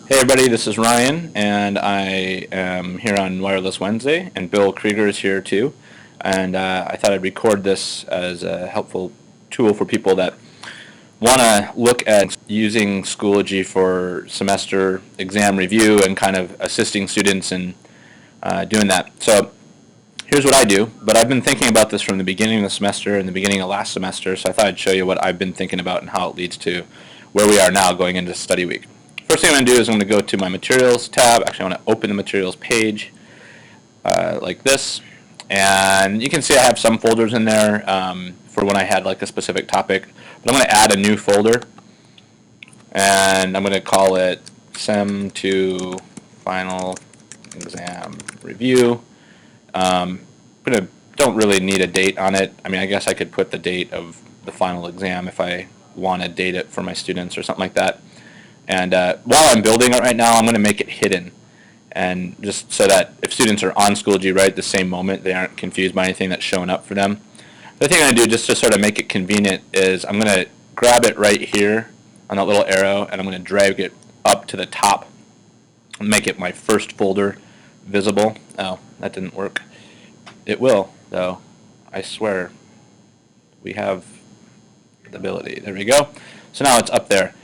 Hey everybody, this is Ryan, and I am here on Wireless Wednesday, and Bill Krieger is here too. And I thought I'd record this as a helpful tool for people that want to look at using Schoology for semester exam review and kind of assisting students in doing that. So here's what I do, but I've been thinking about this from the beginning of the semester and the beginning of last semester, so I thought I'd show you what I've been thinking about and how it leads to where we are now going into study week. First thing I'm going to do is I'm going to go to my materials tab. Actually, I want to open the materials page like this. And you can see I have some folders in there for when I had like a specific topic. But I'm going to add a new folder. And I'm going to call it Sem 2 Final Exam Review. Don't really need a date on it. I mean, I guess I could put the date of the final exam if I want to date it for my students or something like that. And while I'm building it right now, I'm going to make it hidden, and just so that if students are on Schoology right at the same moment, they aren't confused by anything that's showing up for them. The thing I'm going to do just to sort of make it convenient is I'm going to grab it right here on that little arrow, and I'm going to drag it up to the top and make it my first folder visible. Oh, that didn't work. It will, though. I swear. We have the ability. There we go. So now it's up there.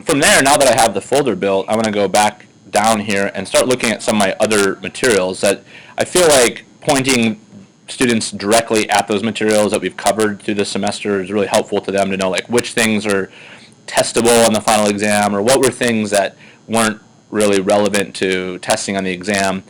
From there, now that I have the folder built, I'm going to go back down here and start looking at some of my other materials that I feel like pointing students directly at those materials that we've covered through the semester is really helpful to them to know like which things are testable on the final exam or what were things that weren't really relevant to testing on the exam.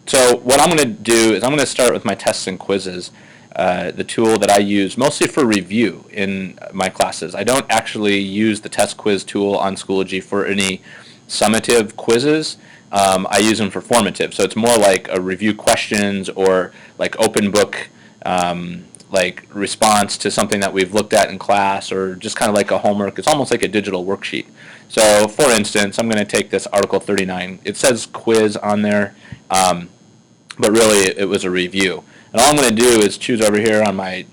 So what I'm going to do is I'm going to start with my tests and quizzes. The tool that I use mostly for review in my classes. I don't actually use the test quiz tool on Schoology for any summative quizzes. I use them for formative, so it's more like a review questions or like open book like response to something that we've looked at in class, or just kind of like a homework. It's almost like a digital worksheet. So for instance, I'm going to take this Article 39. It says quiz on there, but really it was a review. And all I'm going to do is choose over here on my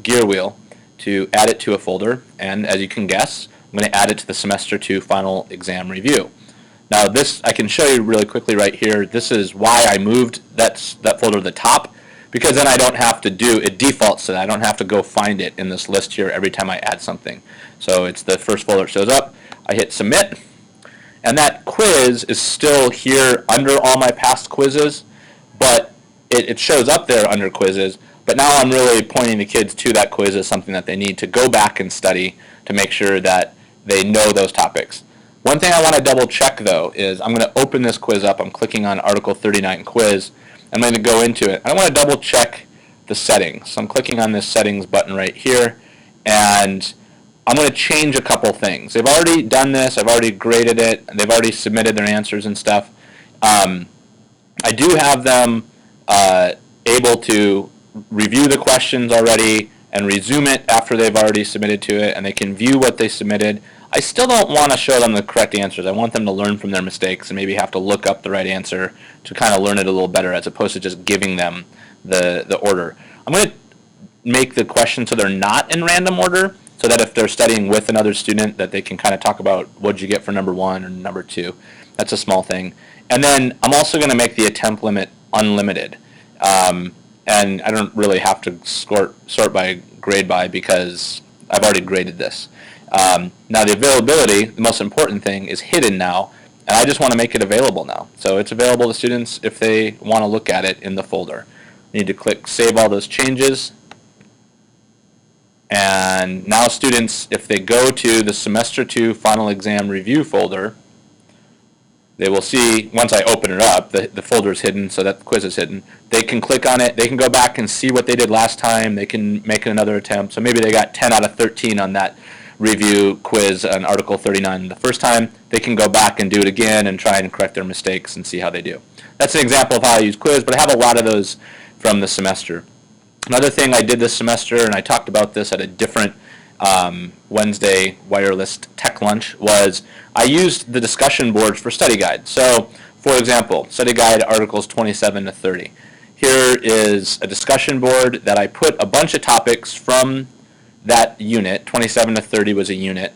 gear wheel to add it to a folder. And as you can guess, I'm going to add it to the Semester 2 Final Exam Review. Now this, I can show you really quickly right here. This is why I moved that folder to the top, because then I don't have to do, it defaults to that. I don't have to go find it in this list here every time I add something. So it's the first folder that shows up. I hit submit. And that quiz is still here under all my past quizzes, but it shows up there under quizzes, but now I'm really pointing the kids to that quiz as something that they need to go back and study to make sure that they know those topics. One thing I want to double check though is I'm going to open this quiz up. I'm clicking on Article 39 quiz. I'm going to go into it. I want to double check the settings. So I'm clicking on this settings button right here, and I'm going to change a couple things. They've already done this. I've already graded it, and they've already submitted their answers and stuff. I do have them able to review the questions already and resume it after they've already submitted to it, and they can view what they submitted. I still don't want to show them the correct answers. I want them to learn from their mistakes and maybe have to look up the right answer to kind of learn it a little better, as opposed to just giving them the order. I'm going to make the questions so they're not in random order, so that if they're studying with another student, that they can kind of talk about what did you get for number 1 or number 2. That's a small thing. And then I'm also going to make the attempt limit unlimited. And I don't really have to sort by grade by, because I've already graded this. Now the availability, the most important thing, is hidden now, and I just want to make it available now. So it's available to students if they want to look at it in the folder. You need to click Save All Those Changes. And now students, if they go to the Semester 2 Final Exam Review folder, they will see, once I open it up, the folder is hidden, so that the quiz is hidden. They can click on it. They can go back and see what they did last time. They can make another attempt. So maybe they got 10 out of 13 on that review quiz on Article 39 the first time. They can go back and do it again and try and correct their mistakes and see how they do. That's an example of how I use quiz, but I have a lot of those from the semester. Another thing I did this semester, and I talked about this at a different Wednesday wireless tech lunch, was I used the discussion boards for study guide. So, for example, study guide articles 27 to 30. Here is a discussion board that I put a bunch of topics from that unit. 27 to 30 was a unit,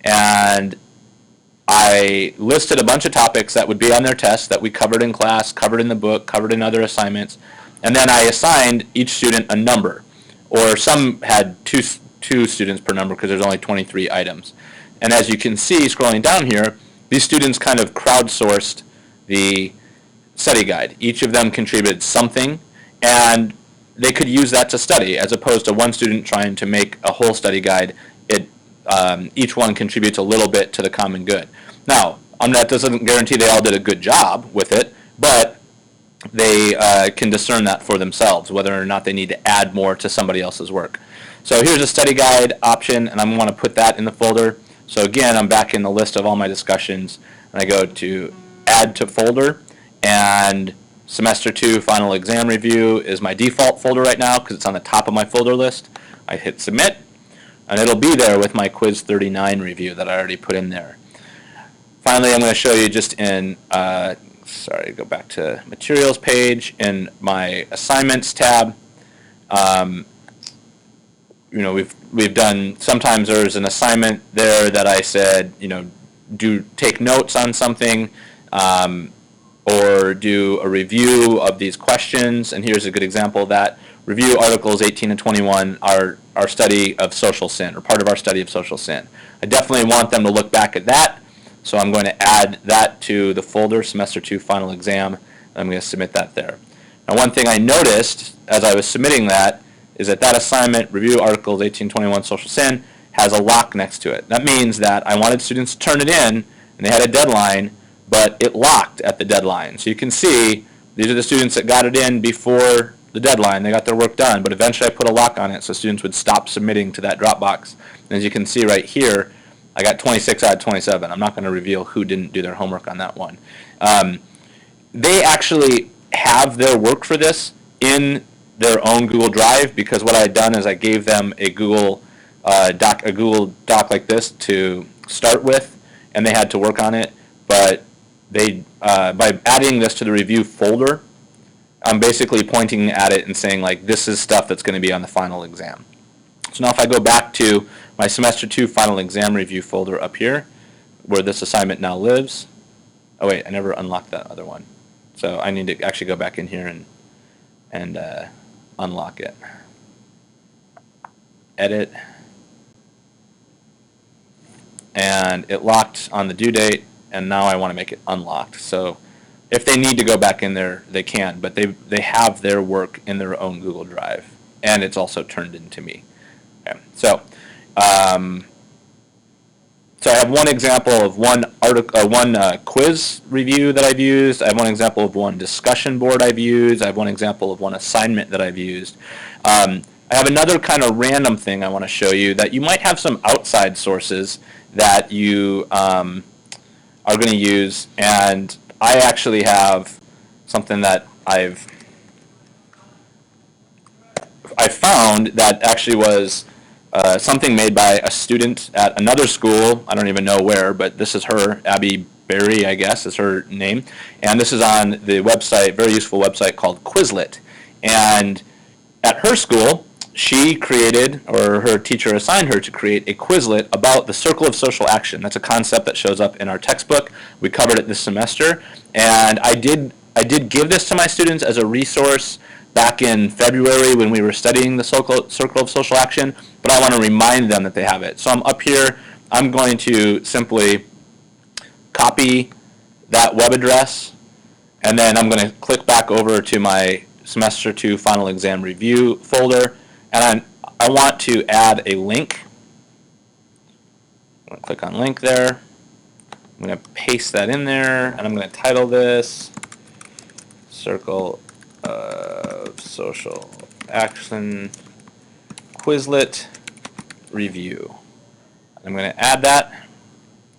and I listed a bunch of topics that would be on their test that we covered in class, covered in the book, covered in other assignments, and then I assigned each student a number, or some had two students per number because there's only 23 items. And as you can see, scrolling down here, these students kind of crowdsourced the study guide. Each of them contributed something, and they could use that to study, as opposed to one student trying to make a whole study guide. Each one contributes a little bit to the common good. Now, that doesn't guarantee they all did a good job with it, but they can discern that for themselves, whether or not they need to add more to somebody else's work. So here's a study guide option, and I'm going to put that in the folder. So again, I'm back in the list of all my discussions, and I go to Add to Folder, and Semester 2 Final Exam Review is my default folder right now because it's on the top of my folder list. I hit Submit, and it'll be there with my Quiz 39 review that I already put in there. Finally, I'm going to show you just in, go back to Materials page, in my Assignments tab. We've done, sometimes there's an assignment there that I said, take notes on something, or do a review of these questions, and here's a good example of that. Review Articles 18 and 21, our study of social sin, or part of our study of social sin. I definitely want them to look back at that, so I'm going to add that to the folder, Semester 2 Final Exam, and I'm going to submit that there. Now, one thing I noticed as I was submitting that is that assignment, Review Articles 18 and 21 Social Sin, has a lock next to it. That means that I wanted students to turn it in, and they had a deadline, but it locked at the deadline. So you can see these are the students that got it in before the deadline. They got their work done, but eventually I put a lock on it so students would stop submitting to that Dropbox. And as you can see right here, I got 26 out of 27. I'm not going to reveal who didn't do their homework on that one. They actually have their work for this in their own Google Drive, because what I had done is I gave them a Google Doc like this to start with, and they had to work on it. But they, by adding this to the review folder, I'm basically pointing at it and saying, like, this is stuff that's going to be on the final exam. So now if I go back to my Semester 2 Final Exam Review folder up here, where this assignment now lives. Oh wait, I never unlocked that other one. So I need to actually go back in here and unlock it. Edit. And it locked on the due date, and now I want to make it unlocked. So if they need to go back in there, they can, but they have their work in their own Google Drive, and it's also turned into me. Okay. So I have one example of one quiz review that I've used. I have one example of one discussion board I've used. I have one example of one assignment that I've used. I have another kind of random thing I want to show you, that you might have some outside sources that you are going to use, and I actually have something that I've found that actually was something made by a student at another school. I don't even know where, but this is her, Abby Berry, I guess is her name, and this is on the website, very useful website called Quizlet. And at her school, she created, or her teacher assigned her to create, a Quizlet about the circle of social action. That's a concept that shows up in our textbook. We covered it this semester, and I did give this to my students as a resource back in February when we were studying the circle of social action, but I want to remind them that they have it. So I'm up here, I'm going to simply copy that web address, and then I'm going to click back over to my Semester 2 Final Exam Review folder, and I want to add a link. I'm going to click on link there. I'm going to paste that in there, and I'm going to title this Circle of Social Action Quizlet Review. I'm going to add that,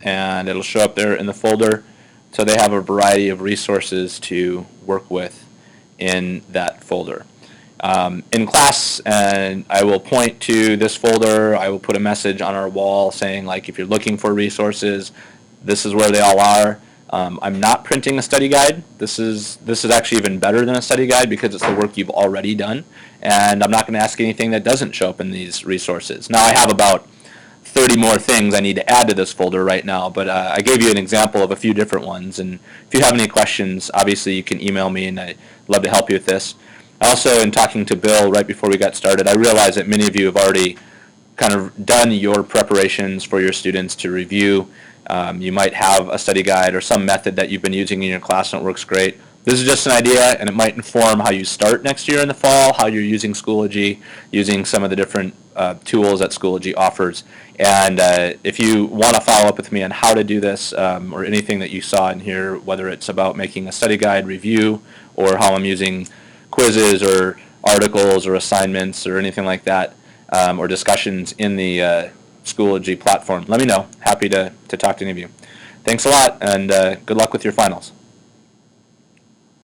and it'll show up there in the folder, so they have a variety of resources to work with in that folder. In class, and I will point to this folder. I will put a message on our wall saying, like, if you're looking for resources, this is where they all are. I'm not printing a study guide. This is actually even better than a study guide because it's the work you've already done, and I'm not going to ask anything that doesn't show up in these resources. Now I have about 30 more things I need to add to this folder right now, but I gave you an example of a few different ones. And if you have any questions, obviously you can email me, and I'd love to help you with this. Also, in talking to Bill right before we got started, I realized that many of you have already kind of done your preparations for your students to review. You might have a study guide or some method that you've been using in your class and it works great. This is just an idea, and it might inform how you start next year in the fall, how you're using Schoology, using some of the different tools that Schoology offers. And if you want to follow up with me on how to do this, or anything that you saw in here, whether it's about making a study guide review or how I'm using quizzes or articles or assignments or anything like that, or discussions in the Schoology platform, let me know. Happy to talk to any of you. Thanks a lot, and good luck with your finals.